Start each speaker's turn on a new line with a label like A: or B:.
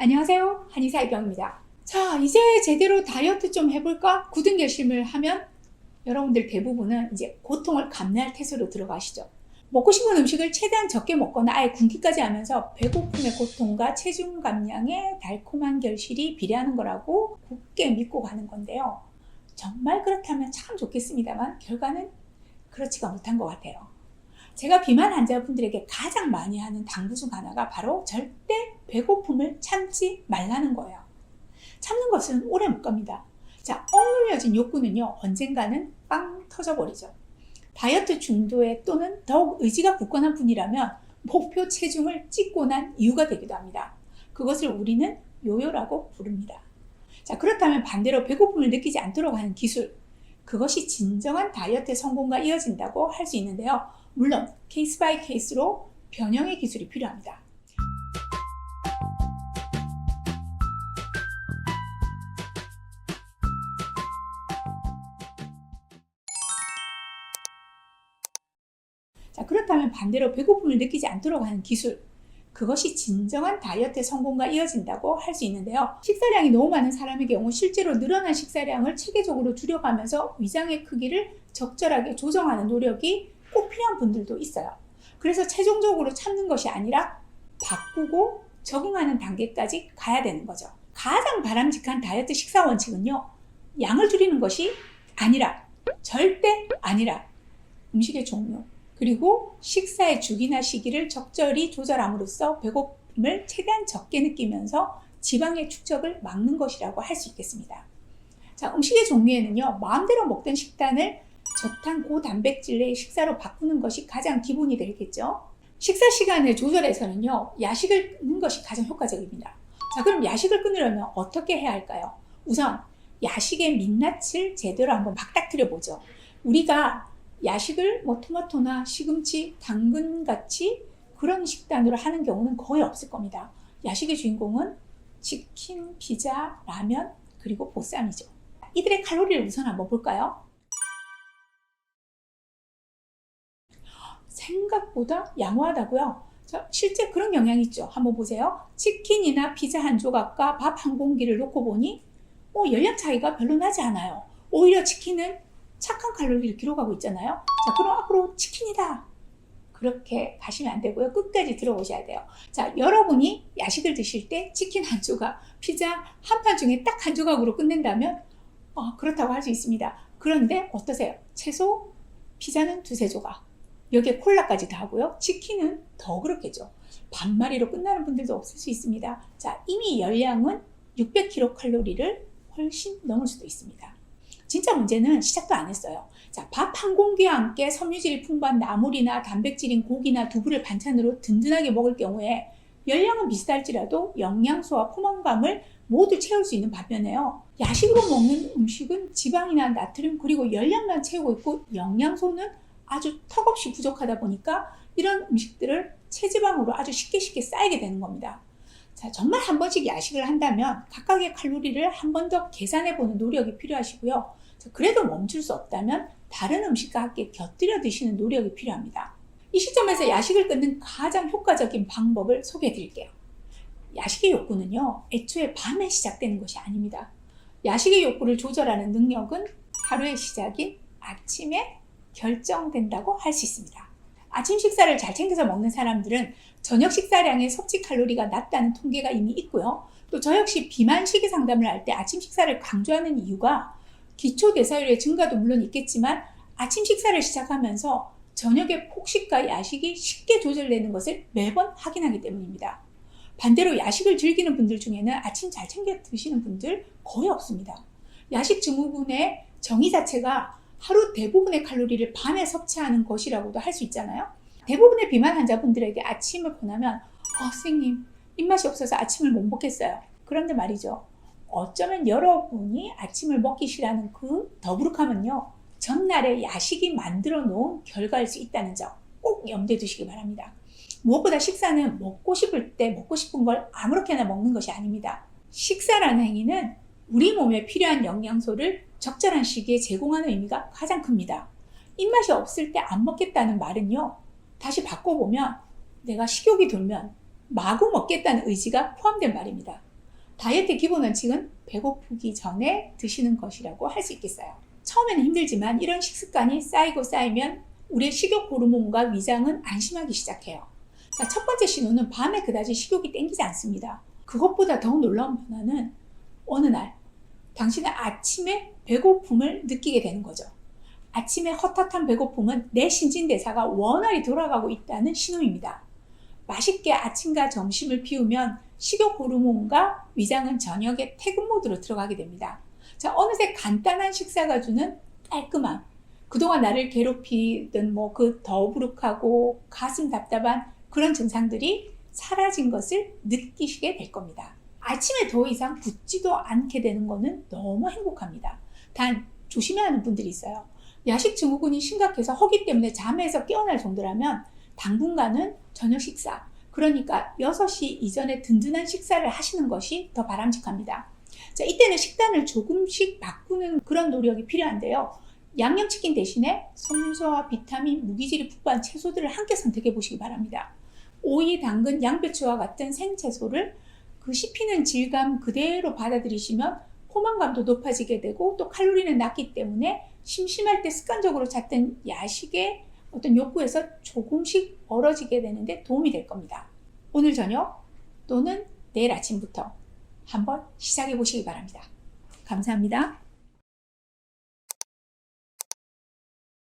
A: 안녕하세요. 한의사 이병입니다. 자, 이제 제대로 다이어트 좀 해볼까? 굳은 결심을 하면 여러분들 대부분은 이제 고통을 감내할 태세로 들어가시죠. 먹고 싶은 음식을 최대한 적게 먹거나 아예 굶기까지 하면서 배고픔의 고통과 체중 감량의 달콤한 결실이 비례하는 거라고 굳게 믿고 가는 건데요. 정말 그렇다면 참 좋겠습니다만 결과는 그렇지가 못한 것 같아요. 제가 비만 환자분들에게 가장 많이 하는 당부 중 하나가 바로 절대 배고픔을 참지 말라는 거예요. 참는 것은 오래 못 갑니다. 자, 억눌려진 욕구는요, 언젠가는 빵 터져버리죠. 다이어트 중도에 또는 더욱 의지가 굳건한 분이라면 목표 체중을 찍고 난 이유가 되기도 합니다. 그것을 우리는 요요라고 부릅니다. 자, 그렇다면 반대로 배고픔을 느끼지 않도록 하는 기술, 그것이 진정한 다이어트 성공과 이어진다고 할 수 있는데요. 물론 케이스 바이 케이스로 변형의 기술이 필요합니다. 자, 그렇다면 반대로 배고픔을 느끼지 않도록 하는 기술, 그것이 진정한 다이어트 성공과 이어진다고 할 수 있는데요. 식사량이 너무 많은 사람의 경우 실제로 늘어난 식사량을 체계적으로 줄여가면서 위장의 크기를 적절하게 조정하는 노력이 꼭 필요한 분들도 있어요. 그래서 최종적으로 참는 것이 아니라 바꾸고 적응하는 단계까지 가야 되는 거죠. 가장 바람직한 다이어트 식사 원칙은요, 양을 줄이는 것이 아니라, 절대 아니라 음식의 종류, 그리고 식사의 주기나 시기를 적절히 조절함으로써 배고픔을 최대한 적게 느끼면서 지방의 축적을 막는 것이라고 할 수 있겠습니다. 자, 음식의 종류에는요, 마음대로 먹던 식단을 저탄 고단백질의 식사로 바꾸는 것이 가장 기본이 되겠죠. 식사 시간을 조절해서는요, 야식을 끊는 것이 가장 효과적입니다. 자, 그럼 야식을 끊으려면 어떻게 해야 할까요? 우선 야식의 민낯을 제대로 한번 맞닥뜨려 보죠. 우리가 야식을 토마토나 시금치, 당근같이 그런 식단으로 하는 경우는 거의 없을 겁니다. 야식의 주인공은 치킨, 피자, 라면, 그리고 보쌈이죠. 이들의 칼로리를 우선 한번 볼까요? 생각보다 양호하다고요? 자, 실제 그런 영향이 있죠. 한번 보세요. 치킨이나 피자 한 조각과 밥 한 공기를 놓고 보니 열량 차이가 별로 나지 않아요. 오히려 치킨은 착한 칼로리를 기록하고 있잖아요. 자, 그럼 앞으로 치킨이다, 그렇게 가시면 안 되고요. 끝까지 들어오셔야 돼요. 자, 여러분이 야식을 드실 때 치킨 한 조각, 피자 한 판 중에 딱 한 조각으로 끝낸다면 그렇다고 할 수 있습니다. 그런데 어떠세요? 채소 피자는 두세 조각, 여기에 콜라까지 다 하고요. 치킨은 더 그렇겠죠. 반마리로 끝나는 분들도 없을 수 있습니다. 자, 이미 열량은 600kcal를 훨씬 넘을 수도 있습니다. 진짜 문제는 시작도 안 했어요. 자, 밥 한 공기와 함께 섬유질이 풍부한 나물이나 단백질인 고기나 두부를 반찬으로 든든하게 먹을 경우에 열량은 비슷할지라도 영양소와 포만감을 모두 채울 수 있는 반면에요, 야식으로 먹는 음식은 지방이나 나트륨 그리고 열량만 채우고 있고 영양소는 아주 턱없이 부족하다 보니까 이런 음식들을 체지방으로 아주 쉽게 쌓이게 되는 겁니다. 자, 정말 한 번씩 야식을 한다면 각각의 칼로리를 한 번 더 계산해 보는 노력이 필요하시고요. 그래도 멈출 수 없다면 다른 음식과 함께 곁들여 드시는 노력이 필요합니다. 이 시점에서 야식을 끊는 가장 효과적인 방법을 소개해 드릴게요. 야식의 욕구는요, 애초에 밤에 시작되는 것이 아닙니다. 야식의 욕구를 조절하는 능력은 하루의 시작인 아침에 결정된다고 할 수 있습니다. 아침 식사를 잘 챙겨서 먹는 사람들은 저녁 식사량의 섭취 칼로리가 낮다는 통계가 이미 있고요. 또 저 역시 비만 시기 상담을 할 때 아침 식사를 강조하는 이유가 기초 대사율의 증가도 물론 있겠지만 아침 식사를 시작하면서 저녁의 폭식과 야식이 쉽게 조절되는 것을 매번 확인하기 때문입니다. 반대로 야식을 즐기는 분들 중에는 아침 잘 챙겨 드시는 분들 거의 없습니다. 야식 증후군의 정의 자체가 하루 대부분의 칼로리를 밤에 섭취하는 것이라고도 할 수 있잖아요. 대부분의 비만 환자분들에게 아침을 권하면 선생님, 입맛이 없어서 아침을 못 먹겠어요. 그런데 말이죠, 어쩌면 여러분이 아침을 먹기 싫어하는 그 더부룩함은요, 전날에 야식이 만들어 놓은 결과일 수 있다는 점 꼭 염두에 두시기 바랍니다. 무엇보다 식사는 먹고 싶을 때 먹고 싶은 걸 아무렇게나 먹는 것이 아닙니다. 식사라는 행위는 우리 몸에 필요한 영양소를 적절한 시기에 제공하는 의미가 가장 큽니다. 입맛이 없을 때 안 먹겠다는 말은요, 다시 바꿔보면 내가 식욕이 돌면 마구 먹겠다는 의지가 포함된 말입니다. 다이어트 기본 원칙은 배고프기 전에 드시는 것이라고 할 수 있겠어요. 처음에는 힘들지만 이런 식습관이 쌓이면 우리의 식욕 호르몬과 위장은 안심하기 시작해요. 자, 첫 번째 신호는 밤에 그다지 식욕이 땡기지 않습니다. 그것보다 더 놀라운 변화는 어느 날 당신은 아침에 배고픔을 느끼게 되는 거죠. 아침에 헛헛한 배고픔은 내 신진대사가 원활히 돌아가고 있다는 신호입니다. 맛있게 아침과 점심을 비우면 식욕 호르몬과 위장은 저녁에 퇴근 모드로 들어가게 됩니다. 자, 어느새 간단한 식사가 주는 깔끔함, 그동안 나를 괴롭히던 그 더부룩하고 가슴 답답한 그런 증상들이 사라진 것을 느끼시게 될 겁니다. 아침에 더 이상 붓지도 않게 되는 것은 너무 행복합니다. 단 조심해야 하는 분들이 있어요. 야식 증후군이 심각해서 허기 때문에 잠에서 깨어날 정도라면 당분간은 저녁 식사, 그러니까 6시 이전에 든든한 식사를 하시는 것이 더 바람직합니다. 자, 이때는 식단을 조금씩 바꾸는 그런 노력이 필요한데요. 양념치킨 대신에 섬유소와 비타민, 무기질이 풍부한 채소들을 함께 선택해 보시기 바랍니다. 오이, 당근, 양배추와 같은 생채소를 그 씹히는 질감 그대로 받아들이시면 포만감도 높아지게 되고 또 칼로리는 낮기 때문에 심심할 때 습관적으로 찾던 야식의 어떤 욕구에서 조금씩 멀어지게 되는데 도움이 될 겁니다. 오늘 저녁 또는 내일 아침부터 한번 시작해 보시기 바랍니다. 감사합니다.